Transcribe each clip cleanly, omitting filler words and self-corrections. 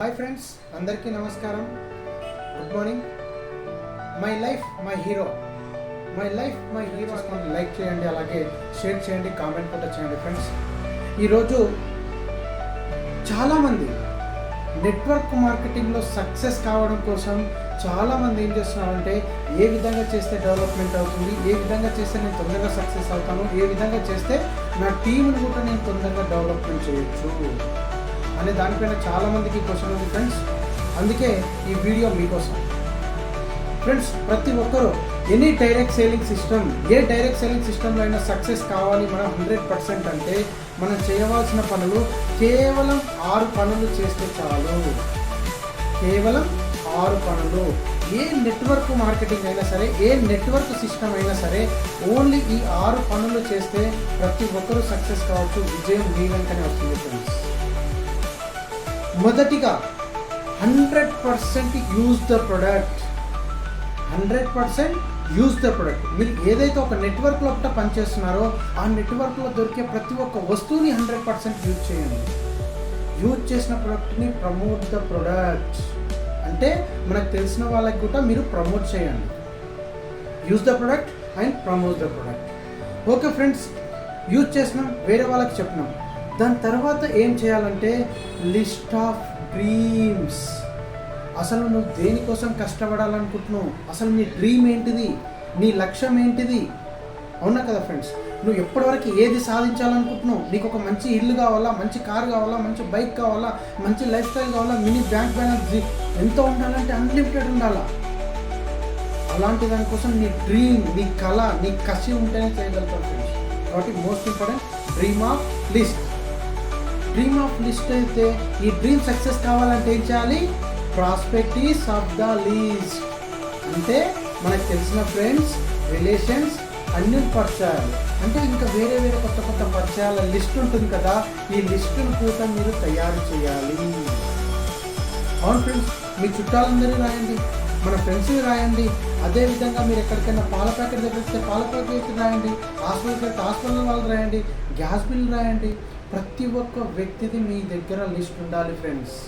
Hi friends, అందరికీ నమస్కారం. Good morning. My life my hero like చేయండి, అలాగే షేర్ చేయండి, కామెంట్ కూడా చేయండి. ఫ్రెండ్స్, ఈరోజు చాలామంది నెట్వర్క్ మార్కెటింగ్లో సక్సెస్ కావడం కోసం చాలామంది ఏం చేస్తున్నారంటే ఏ విధంగా చేస్తే డెవలప్మెంట్ అవుతుంది, ఏ విధంగా చేస్తే నేను తొందరగా సక్సెస్ అవుతాను, ఏ విధంగా చేస్తే నా టీంని కూడా నేను తొందరగా డెవలప్మెంట్ చేయొచ్చు అనే దానిపైన చాలామందికి క్వశ్చన్ ఉంది ఫ్రెండ్స్. అందుకే ఈ వీడియో మీకోసం. ఫ్రెండ్స్, ప్రతి ఒక్కరూ ఎనీ డైరెక్ట్ సేలింగ్ సిస్టమ్, ఏ డైరెక్ట్ సేలింగ్ సిస్టంలో అయినా సక్సెస్ కావాలి మనం 100% అంటే మనం చేయవలసిన పనులు కేవలం 6 పనులు చేస్తే చాలు. కేవలం 6 పనులు. ఏ నెట్వర్క్ మార్కెటింగ్ అయినా సరే, ఏ నెట్వర్క్ సిస్టమ్ అయినా సరే, ఓన్లీ ఈ 6 పనులు చేస్తే ప్రతి ఒక్కరూ సక్సెస్ కావచ్చు. విజయం మీ వెంటనే వస్తుంది ఫ్రెండ్స్. మొదటిగా 100% use the product. 100% use the product. మీరు ఏదైతే ఒక నెట్వర్క్లో ఒకట పనిచేస్తున్నారో ఆ నెట్వర్క్లో దొరికే ప్రతి ఒక్క వస్తువుని 100% యూజ్ చేయండి. యూజ్ చేసిన ప్రొడక్ట్ని ప్రమోట్ ద ప్రొడక్ట్ అంటే మనకు తెలిసిన వాళ్ళకి కూడా మీరు ప్రమోట్ చేయండి. Use the product and promote the product. Okay friends, use చేసినాం, వేరే వాళ్ళకి చెప్పినాం. దాని తర్వాత ఏం చేయాలంటే లిస్ట్ ఆఫ్ డ్రీమ్స్. అసలు నువ్వు దేనికోసం కష్టపడాలనుకుంటున్నావు, అసలు నీ డ్రీమ్ ఏంటిది, నీ లక్ష్యం ఏంటిది? అవునా కదా ఫ్రెండ్స్? నువ్వు ఎప్పటివరకు ఏది సాధించాలనుకుంటున్నావు? నీకు ఒక మంచి ఇల్లు కావాలా, మంచి కార్ కావాలా, మంచి బైక్ కావాలా, మంచి లైఫ్ స్టైల్ కావాలా, మినీ బ్యాంక్ బ్యాలెన్స్ ఎంతో ఉండాలంటే అన్లిమిటెడ్ ఉండాలా? అలాంటి దానికోసం నీ డ్రీమ్, నీ కళ, నీ కసి ఉంటేనే చేయగలుగుతావు ఫ్రెండ్స్. కాబట్టి most important dream of list. Dream of list అయితే ఈ డ్రీమ్ సక్సెస్ కావాలంటే ఏం చేయాలి? ప్రాస్పెక్టివ్స్ ఆఫ్ ద లిస్ట్ అంటే మనకు తెలిసిన ఫ్రెండ్స్, రిలేషన్స్ అన్ని పరిచయాలు, అంటే ఇంకా వేరే వేరే కొత్త కొత్త పరిచయాల లిస్ట్ ఉంటుంది కదా, ఈ లిస్టును కూడా మీరు తయారు చేయాలి. అవును ఫ్రెండ్స్, మీ చుట్టాలందరూ రాయండి, మన ఫ్రెండ్స్ని రాయండి. అదేవిధంగా మీరు ఎక్కడికైనా పాల ప్యాకెట్ దగ్గరికి పాల ప్యాకెట్ రాయండి, హాస్పిటల్కి వెళ్తే హాస్పిటల్ వాళ్ళు రాయండి, గ్యాస్ బిల్ రాయండి. ప్రతి ఒక్క వ్యక్తిది మీ దగ్గర లిస్ట్ ఉండాలి ఫ్రెండ్స్.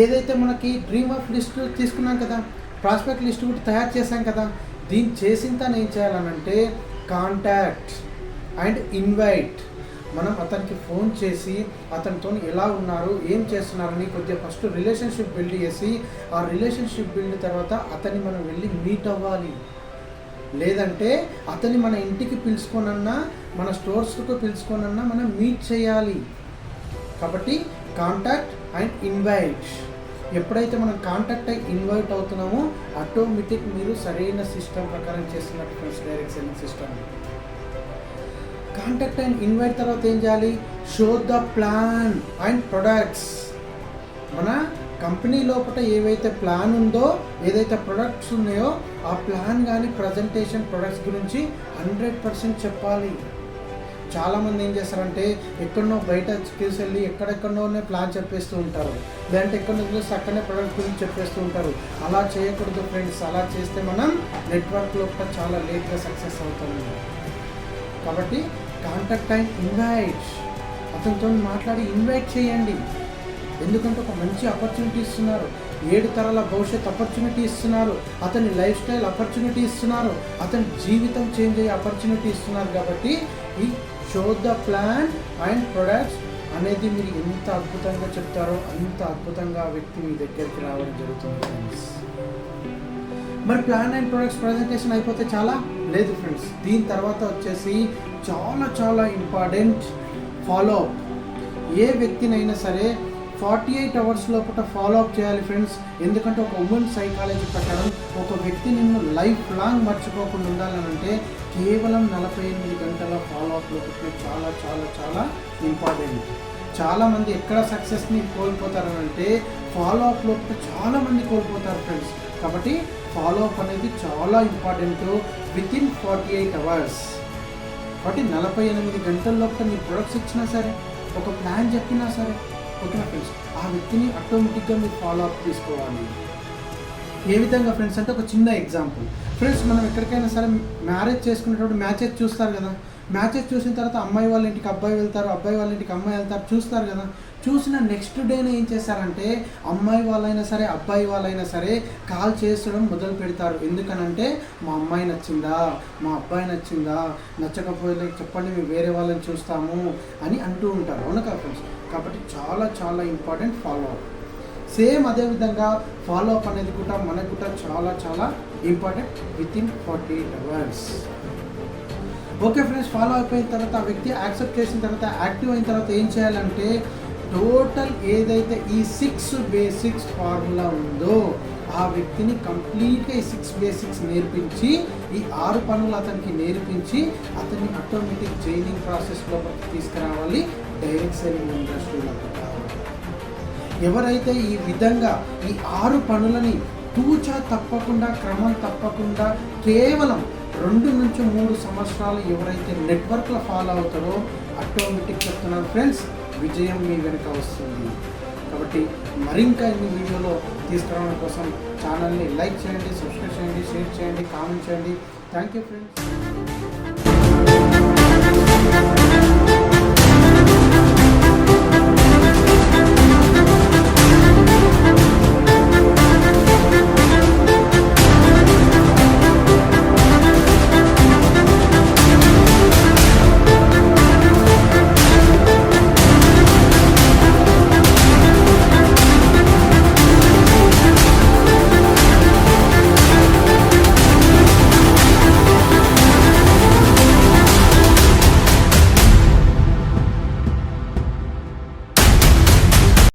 ఏదైతే మనకి డ్రీమ్ ఆఫ్ లిస్ట్ తీసుకున్నాం కదా, ప్రాస్పెక్ట్ లిస్ట్ కూడా తయారు చేశాం కదా, దీన్ని చేసిన తను ఏం చేయాలనంటే కాంటాక్ట్ అండ్ ఇన్వైట్. మనం అతనికి ఫోన్ చేసి అతనితో ఎలా ఉన్నారు, ఏం చేస్తున్నారని కొద్దిగా ఫస్ట్ రిలేషన్షిప్ బిల్డ్ చేసి, ఆ రిలేషన్షిప్ బిల్డ్ తర్వాత అతన్ని మనం వెళ్ళి మీట్ అవ్వాలి. లేదంటే అతన్ని మన ఇంటికి పిలుచుకోనన్నా, మన స్టోర్స్కు పిలుచుకోనన్నా మనం మీట్ చేయాలి. కాబట్టి కాంటాక్ట్ అండ్ ఇన్వైట్. ఎప్పుడైతే మనం కాంటాక్ట్ అయ్యి ఇన్వైట్ అవుతున్నామో ఆటోమేటిక్ మీరు సరైన సిస్టమ్ ప్రకారం చేస్తున్నట్టు friends. Direct selling system. Contact and invite తర్వాత ఏం చేయాలి? Show the plan and products. మన కంపెనీ లోపల ఏవైతే ప్లాన్ ఉందో, ఏదైతే ప్రొడక్ట్స్ ఉన్నాయో ఆ ప్లాన్ కానీ ప్రజెంటేషన్ ప్రొడక్ట్స్ గురించి 100% చెప్పాలి. చాలామంది ఏం చేస్తారంటే ఎక్కడనో బయట తీసుకెళ్ళి ఎక్కడెక్కడోనే ప్లాన్ చెప్పేస్తూ ఉంటారు, లేదంటే ఎక్కడో చూసి అక్కడనే ప్రొడక్ట్ గురించి చెప్పేస్తూ ఉంటారు. అలా చేయకూడదు ఫ్రెండ్స్. అలా చేస్తే మనం నెట్వర్క్ లోపల చాలా లేట్గా సక్సెస్ అవుతాము. కాబట్టి కాంటాక్ట్ అండ్ ఇన్వైట్. అతనితో మాట్లాడి ఇన్వైట్ చేయండి. ఎందుకంటే ఒక మంచి ఆపర్చునిటీ ఇస్తున్నారు, 7 తరాల భవిష్యత్ ఆపర్చునిటీ ఇస్తున్నారు, అతని లైఫ్ స్టైల్ ఆపర్చునిటీ ఇస్తున్నారు, అతని జీవితం చేంజ్ అయ్యే ఆపర్చునిటీ ఇస్తున్నారు. కాబట్టి ఈ show the plan and products అనేది మీరు ఎంత అద్భుతంగా చెప్తారో అంత అద్భుతంగా ఆ వ్యక్తి మీ దగ్గరికి రావడం జరుగుతుంది ఫ్రెండ్స్. మరి ప్లాన్ అండ్ ప్రొడక్ట్స్ ప్రజెంటేషన్ అయిపోతే చాలా లేదు ఫ్రెండ్స్. దీని తర్వాత వచ్చేసి చాలా చాలా ఇంపార్టెంట్ ఫాలో అప్. ఏ వ్యక్తినైనా సరే 48 అవర్స్ లోపల ఫాలో అప్ చేయాలి ఫ్రెండ్స్. ఎందుకంటే ఒక ఉమెన్ సైకాలజీ ప్రకారం ఒక వ్యక్తి నిన్ను లైఫ్ లాంగ్ మర్చిపోకుండా ఉండాలనంటే కేవలం 48 గంటల ఫాలో అప్ లోపల చాలా చాలా చాలా ఇంపార్టెంట్. చాలామంది ఎక్కడ సక్సెస్ని కోల్పోతారనంటే ఫాలో అప్ లోపల చాలామంది కోల్పోతారు ఫ్రెండ్స్. కాబట్టి ఫాలో అప్ అనేది చాలా ఇంపార్టెంట్ వితిన్ 48 అవర్స్. కాబట్టి 48 గంటల లోపల మీ ప్రొడక్ట్స్ ఇచ్చినా సరే, ఒక ప్లాన్ చెప్పినా సరే, ఓకేనా ఫ్రెండ్స్, ఆ వ్యక్తిని ఆటోమేటిక్గా మీరు ఫాలో అప్ తీసుకోవాలి. ఏ విధంగా ఫ్రెండ్స్ అంటే ఒక చిన్న ఎగ్జాంపుల్ ఫ్రెండ్స్, మనం ఎక్కడికైనా సరే మ్యారేజ్ చేసుకునేటప్పుడు మ్యాచెస్ చూస్తారు కదా, మ్యాచెస్ చూసిన తర్వాత అమ్మాయి వాళ్ళ ఇంటికి అబ్బాయి వెళ్తారు, అబ్బాయి వాళ్ళ ఇంటికి అమ్మాయి వెళ్తారు, చూస్తారు కదా. చూసిన నెక్స్ట్ డేనే ఏం చేస్తారంటే అమ్మాయి వాళ్ళైనా సరే అబ్బాయి వాళ్ళైనా సరే కాల్ చేసడం మొదలు పెడతారు. ఎందుకనంటే మా అమ్మాయి నచ్చిందా, మా అబ్బాయి నచ్చిందా, నచ్చకపోతే చెప్పండి మేము వేరే వాళ్ళని చూస్తాము అని అంటూ ఉంటారు. అవును కదా ఫ్రెండ్స్. కాబట్టి చాలా చాలా ఇంపార్టెంట్ ఫాలో అప్. సేమ్ అదేవిధంగా ఫాలో అప్ అనేది కూడా మనకు కూడా చాలా చాలా important within 48 hours. Okay friends, follow అయిపోయిన తర్వాత ఆ వ్యక్తి యాక్సెప్ట్ చేసిన తర్వాత యాక్టివ్ అయిన తర్వాత ఏం చేయాలంటే టోటల్ ఏదైతే ఈ 6 బేసిక్స్ ఫార్ములా ఉందో ఆ వ్యక్తిని కంప్లీట్గా ఈ 6 బేసిక్స్ నేర్పించి ఈ 6 పనులు అతనికి నేర్పించి అతన్ని ఆటోమేటిక్ జైనింగ్ ప్రాసెస్లో తీసుకురావాలి, డైరెక్ట్ సెల్లింగ్ ఇండస్ట్రీలో. ఎవరైతే ఈ విధంగా ఈ 6 పనులని తూచా తప్పకుండా క్రమం తప్పకుండా కేవలం 2 నుంచి 3 సంవత్సరాలు ఎవరైతే నెట్వర్క్లో ఫాలో అవుతారో ఆటోమేటిక్ చెప్తున్నారు ఫ్రెండ్స్, విజయం మీ వెనుక వస్తుంది. కాబట్టి మరింకా ఈ వీడియోలో తీసుకురావడం కోసం ఛానల్ని లైక్ చేయండి, సబ్స్క్రైబ్ చేయండి, షేర్ చేయండి, కామెంట్ చేయండి. Thank you friends.